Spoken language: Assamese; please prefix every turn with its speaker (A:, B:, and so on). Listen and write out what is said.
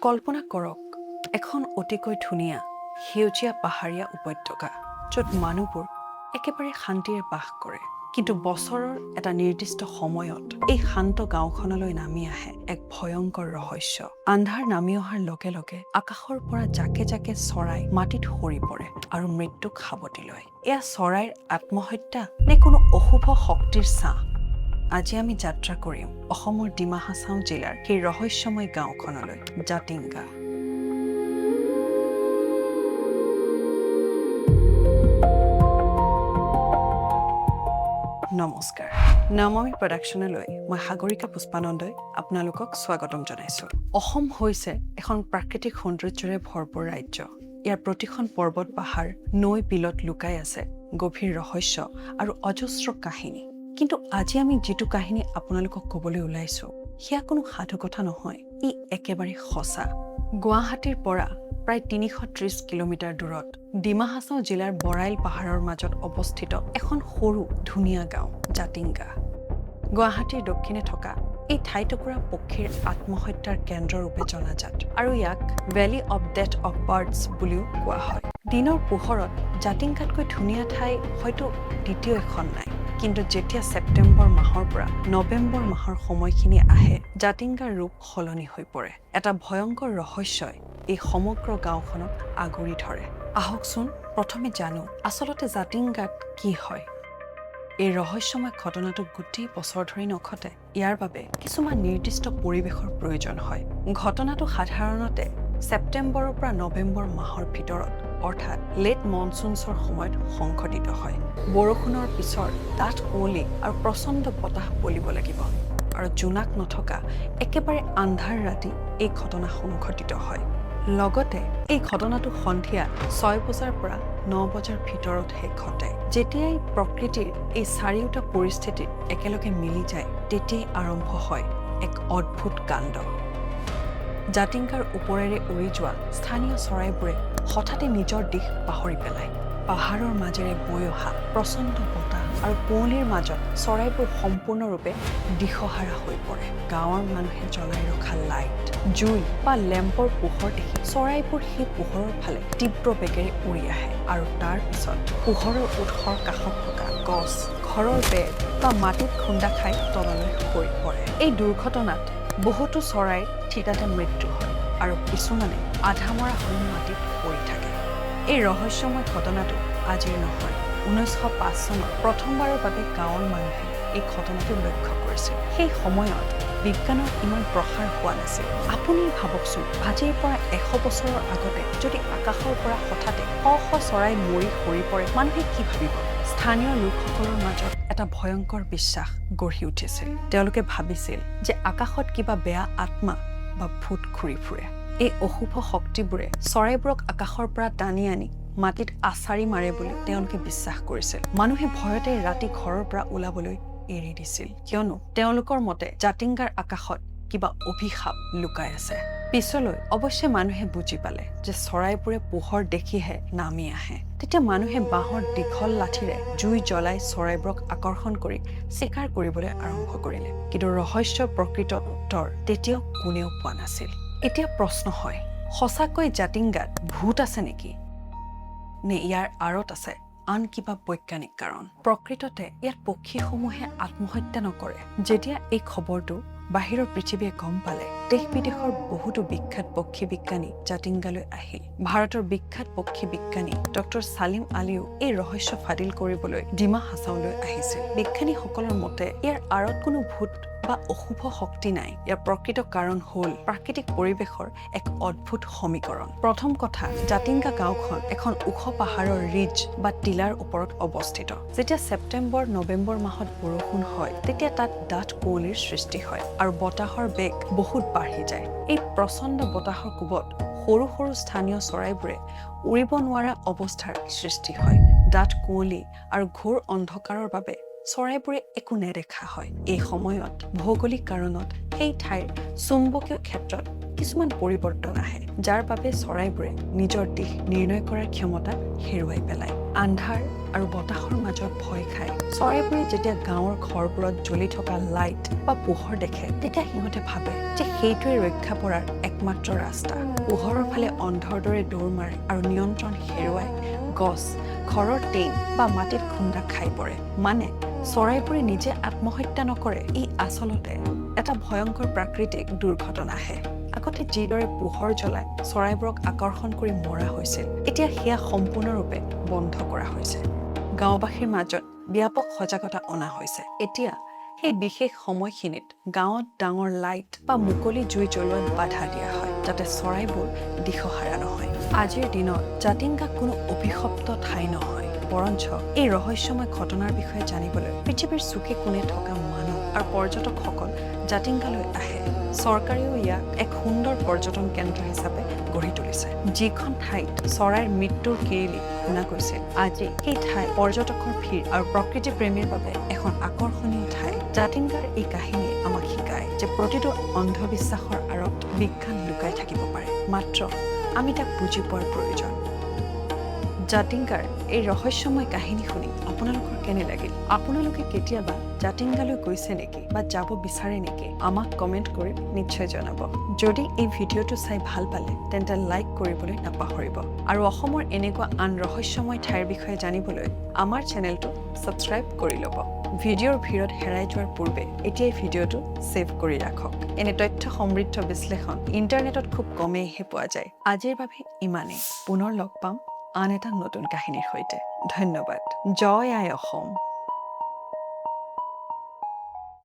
A: কল্পনা কৰক এখন অতিকৈ ধুনীয়া সেউজীয়া পাহাৰীয়া উপত্যকা য'ত মানুহবোৰ একেবাৰে শান্তিৰে বাস কৰে কিন্তু বছৰৰ এটা নিৰ্দিষ্ট সময়ত এই শান্ত গাঁওখনলৈ নামি আহে এক ভয়ংকৰ ৰহস্য আন্ধাৰ নামি অহাৰ লগে লগে আকাশৰ পৰা জাকে জাকে চৰাই মাটিত সৰি পৰে আৰু মৃত্যুক সাৱটি লয় এয়া চৰাইৰ আত্মহত্যা নে কোনো অশুভ শক্তিৰ ছাঁ আজি আমি যাত্ৰা কৰিম অসমৰ ডিমা হাছাও জিলাৰ সেই ৰহস্যময় গাঁওখনলৈ জাতিংগা নমস্কাৰ নামমি প্ৰডাকশ্যনলৈ মই সাগৰিকা পুষ্পানন্দই আপোনালোকক স্বাগতম জনাইছোঁ অসম হৈছে এখন প্ৰাকৃতিক সৌন্দৰ্যৰে ভৰপূৰ ৰাজ্য ইয়াৰ প্ৰতিখন পৰ্বত পাহাৰ নৈ বিলত লুকাই আছে গভীৰ ৰহস্য আৰু অজস্ৰ কাহিনী কিন্তু আজি আমি যিটো কাহিনী আপোনালোকক ক'বলৈ ওলাইছো সেয়া কোনো সাধু কথা নহয় ই একেবাৰে সঁচা গুৱাহাটীৰ পৰা প্ৰায় ৩৩০ কিলোমিটাৰ দূৰত ডিমা হাছাও জিলাৰ বৰাইল পাহাৰৰ মাজত অৱস্থিত এখন সৰু ধুনীয়া গাঁও জাতিংগা গুৱাহাটীৰ দক্ষিণে থকা এই ঠাইটুকুৰা পক্ষীৰ আত্মহত্যাৰ কেন্দ্ৰৰূপে জনাজাত আৰু ইয়াক valley of death of birds বুলিও কোৱা হয় দিনৰ পোহৰত জাতিংগাতকৈ ধুনীয়া ঠাই হয়তো দ্বিতীয় এখন নাই কিন্তু যেতিয়া ছেপ্টেম্বৰ মাহৰ পৰা নৱেম্বৰ মাহৰ সময়খিনি আহে জাতিংগাৰ ৰূপ সলনি হৈ পৰে এটা ভয়ংকৰ ৰহস্যই এই সমগ্ৰ গাঁওখনক আগুৰি ধৰে আহকচোন প্ৰথমে জানো আচলতে জাতিংগাত কি হয় এই ৰহস্যময় ঘটনাটো গোটেই বছৰ ধৰি নঘটে ইয়াৰ বাবে কিছুমান নিৰ্দিষ্ট পৰিৱেশৰ প্ৰয়োজন হয় ঘটনাটো সাধাৰণতে ছেপ্টেম্বৰৰ পৰা নৱেম্বৰ মাহৰ ভিতৰত অৰ্থাৎ লেট মনচুনছৰ সময়ত সংঘটিত হয় বৰষুণৰ পিছৰ ডাঠ কুঁৱলী আৰু প্ৰচণ্ড বতাহ বলিব লাগিব আৰু জোনাক নথকা একেবাৰে আন্ধাৰ ৰাতি এই ঘটনা সংঘটিত হয় লগতে এই ঘটনাটো সন্ধিয়া 6 বজাৰ পৰা 9 বজাৰ ভিতৰতহে ঘটে যেতিয়াই প্ৰকৃতিৰ এই চাৰিওটা পৰিস্থিতি একেলগে মিলি যায় তেতিয়াই আৰম্ভ হয় এক অদ্ভুত কাণ্ড জাতিংগাৰ ওপৰেৰে উৰি যোৱা স্থানীয় চৰাইবোৰে হঠাতে নিজৰ দিশ পাহৰি পেলায় পাহাৰৰ মাজেৰে বৈ অহা প্ৰচণ্ড বতাহ আৰু কুঁৱলীৰ মাজত চৰাইবোৰ সম্পূৰ্ণৰূপে দিশহাৰা হৈ পৰে গাঁৱৰ মানুহে জ্বলাই ৰখা লাইট জুই বা লেম্পৰ পোহৰ দেখি চৰাইবোৰ সেই পোহৰৰ ফালে তীব্ৰ বেগেৰে উৰি আহে আৰু তাৰ পিছত পোহৰৰ উৎসৰ কাষত থকা গছ ঘৰৰ বেৰ বা মাটিত খুন্দা খাই তললৈ সৰি পৰে এই দুৰ্ঘটনাত বহুতো চৰাইৰ থিতাতে মৃত্যু হয় আৰু কিছুমানে আধা মৰা হৈ মাটিত পৰি থাকে এই ৰহস্যময় ঘটনাটো আজিৰ নহয় 1905 চনত প্ৰথমবাৰৰ বাবে গাঁৱৰ মানুহে এই ঘটনাটো লক্ষ্য কৰিছিল সেই সময়ত বিজ্ঞানৰ ইমান প্ৰসাৰ হোৱা নাছিল আপুনি ভাবকচোন আজিৰ পৰা 100 বছৰৰ আগতে যদি আকাশৰ পৰা হঠাতে শ চৰাই মৰি সৰি পৰে মানুহে কি ভাবিব স্থানীয় লোকসকলৰ মাজত এটা ভয়ংকৰ বিশ্বাস গঢ়ি উঠিছিল তেওঁলোকে ভাবিছিল যে আকাশত কিবা বেয়া আত্মা বা ভূত ঘূৰি ফুৰে এই অশুভ শক্তিবোৰে চৰাইবোৰক আকাশৰ পৰা টানি আনি মাটিত আছাৰি মাৰে বুলি তেওঁলোকে বিশ্বাস কৰিছিল মানুহে ভয়তে ৰাতি ঘৰৰ পৰা ওলাবলৈ এৰি দিছিল কিয়নো তেওঁলোকৰ মতে জাতিংগাৰ আকাশত কিবা অভিশাপ লুকাই আছে পিছলৈ অৱশ্যে মানুহে বুজি পালে যে চৰাইবোৰে পোহৰ দেখিহে নামি আহে তেতিয়া মানুহে বাঁহৰ দীঘল লাঠিৰে জুই জ্বলাই চৰাইবোৰক আকৰ্ষণ কৰি চিকাৰ কৰিবলৈ আৰম্ভ কৰিলে কিন্তু ৰহস্যৰ প্ৰকৃত উত্তৰ তেতিয়াও কোনেও পোৱা নাছিল এতিয়া প্ৰশ্ন হয় সঁচাকৈ জাতিংগাত ভূত আছে নেকি নে ইয়াৰ আঁৰত আছে আন কিবা বৈজ্ঞানিক কাৰণ প্ৰকৃততে ইয়াত পক্ষীসমূহে আত্মহত্যা নকৰে যেতিয়া এই খবৰটো বাহিৰৰ পৃথিৱীয়ে গম পালে দেশ বিদেশৰ বহুতো বিখ্যাত পক্ষী বিজ্ঞানী জাতিংগালৈ আহিল ভাৰতৰ বিখ্যাত পক্ষী বিজ্ঞানী ডক্টৰ সালিম আলীও এই ৰহস্য ফাদিল কৰিবলৈ ডিমা হাছাওলৈ আহিছিল বিজ্ঞানীসকলৰ মতে ইয়াৰ আঁৰত কোনো ভূত বা অশুভ শক্তি নাই ইয়াৰ প্ৰকৃত কাৰণ হ'ল প্ৰাকৃতিক পৰিৱেশৰ এক অদ্ভুত সমীকৰণ প্ৰথম কথা জাতিংগা গাঁওখন এখন ওখ পাহাৰৰ ৰিজ বা টিলাৰ ওপৰত অৱস্থিত যেতিয়া ছেপ্টেম্বৰ নৱেম্বৰ মাহত বৰষুণ হয় তেতিয়া তাত ডাঠ কুঁৱলীৰ সৃষ্টি হয় আৰু বতাহৰ বেগ বহুত বাঢ়ি যায় এই প্ৰচণ্ড বতাহৰ কোবত সৰু সৰু স্থানীয় চৰাইবোৰে উৰিব নোৱাৰা অৱস্থাৰ সৃষ্টি হয় ডাঠ কুঁৱলী আৰু ঘোৰ অন্ধকাৰৰ বাবে চৰাইবোৰে একো নেদেখা হয় এই সময়ত ভৌগোলিক কাৰণত সেই ঠাইৰ চুম্বকীয় ক্ষেত্ৰত কিছুমান পৰিৱৰ্তন আহে যাৰ বাবে চৰাইবোৰে নিজৰ দিশ নিৰ্ণয় কৰাৰ ক্ষমতা হেৰুৱাই পেলায় আন্ধাৰ আৰু বতাহৰ মাজত ভয় খায় চৰাইবোৰে যেতিয়া গাঁৱৰ ঘৰবোৰত জ্বলি থকা লাইট বা পোহৰ দেখে তেতিয়া সিহঁতে ভাবে যে সেইটোৱে ৰক্ষা পৰাৰ এক একমাত্ৰ ৰাস্তা। পোহৰৰ ফালে অন্ধৰ দৰে দৌৰ মাৰে আৰু নিয়ন্ত্ৰণ হেৰুৱাই গছ, ঘৰৰ টিং বা মাটিত খুন্দা খাই পৰে। মানে চৰাইবোৰে নিজে আত্মহত্যা নকৰে, ই আচলতে এটা ভয়ংকৰ প্ৰাকৃতিক দুৰ্ঘটনাহে। আগতে যিদৰে পোহৰ জ্বলাই চৰাইবোৰক আকৰ্ষণ কৰি মৰা হৈছিল, এতিয়া সেয়া সম্পূৰ্ণৰূপে বন্ধ কৰা হৈছে। গাঁওবাসীৰ মাজত ব্যাপক সজাগতা অনা হৈছে। এতিয়া সেই বিশেষ সময়খিনিত গাঁৱত ডাঙৰ লাইট বা মুকলি জুই জ্বলোৱাত বাধা দিয়া হয়, যাতে চৰাইবোৰ দিশহাৰা নহয়। আজিৰ দিনত জাতিংগা কোনো অভিশপ্ত ঠাই নহয়, বৰঞ্চ এই ৰহস্যময় ঘটনাৰ বিষয়ে জানিবলৈ পৃথিৱীৰ চুকে কোণে থকা মানুহ আৰু পৰ্যটকসকল জাতিংগালৈ আহে। চৰকাৰেও ইয়াক এক সুন্দৰ পৰ্যটন কেন্দ্ৰ হিচাপে গঢ়ি তুলিছে। যিখন ঠাইত চৰাইৰ মৃত্যুৰ কিৰিলি শুনা গৈছিল, আজি সেই ঠাই পৰ্যটকৰ ভিৰ আৰু প্ৰকৃতি প্ৰেমীৰ বাবে এখন আকৰ্ষণীয় ঠাই। জাতিংগাৰ এই কাহিনীয়ে আমাক শিকায় যে প্ৰতিটো অন্ধবিশ্বাসৰ আঁৰত বিজ্ঞান লুকাই থাকিব পাৰে, মাত্ৰ আমি তাক বুজি পোৱাৰ প্ৰয়োজন। জাতিংগাৰ এই ৰহস্যময় কাহিনী শুনি আপোনালোকৰ কেনে লাগিল? আপোনালোকে কেতিয়াবা জাতিংগালৈ গৈছে নেকি বা যাব বিচাৰে নেকি? আমাক কমেণ্ট কৰি নিশ্চয় জনাব। যদি এই ভিডিঅ'টো চাই ভাল পালে তেন্তে লাইক কৰিবলৈ নাপাহৰিব আৰু অসমৰ এনেকুৱা আন ৰহস্যময় ঠাইৰ বিষয়ে জানিবলৈ আমাৰ চেনেলটো ছাবস্ক্ৰাইব কৰি ল'ব। ভিডিঅ'ৰ ভিৰত হেৰাই যোৱাৰ পূৰ্বে এতিয়াই ভিডিঅ'টো ছেভ কৰি ৰাখক। এনে তথ্য সমৃদ্ধ বিশ্লেষণ ইণ্টাৰনেটত খুব কমেইহে পোৱা যায়। আজিৰ বাবে ইমানেই। পুনৰ লগ পাম আন এটা নতুন কাহিনীৰ সৈতে। ধন্যবাদ। জয় আই অসম।